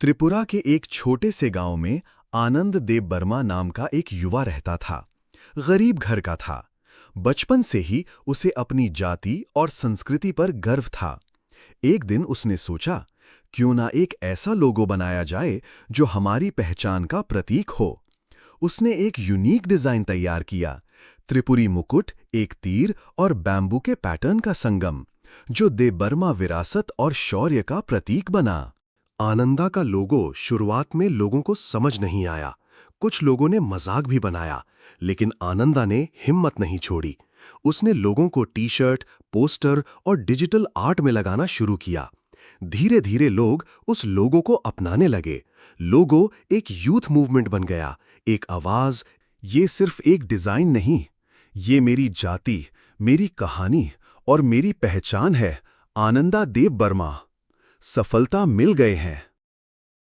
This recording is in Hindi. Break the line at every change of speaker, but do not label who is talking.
त्रिपुरा के एक छोटे से गांव में आनंद देव बर्मा नाम का एक युवा रहता था। गरीब घर का था। बचपन से ही उसे अपनी जाति और संस्कृति पर गर्व था। एक दिन उसने सोचा, क्यों ना एक ऐसा लोगो बनाया जाए जो हमारी पहचान का प्रतीक हो। उसने एक यूनिक डिजाइन तैयार किया, त्रिपुरी मुकुट, एक तीर और बैम्बू के पैटर्न का संगम, जो देवबर्मा विरासत और शौर्य का प्रतीक बना।
आनंदा का लोगो शुरुआत में लोगों को समझ नहीं आया। कुछ लोगों ने मजाक भी बनाया, लेकिन आनंदा ने हिम्मत नहीं छोड़ी। उसने लोगों को टी-शर्ट, पोस्टर और डिजिटल आर्ट में लगाना शुरू किया। धीरे धीरे लोग उस लोगो को अपनाने लगे। लोगो एक यूथ मूवमेंट बन गया, एक आवाज।
ये सिर्फ एक डिजाइन नहीं, ये मेरी जाति, मेरी कहानी और मेरी पहचान है। आनंदा देव बर्मा। सफलता मिल गए हैं।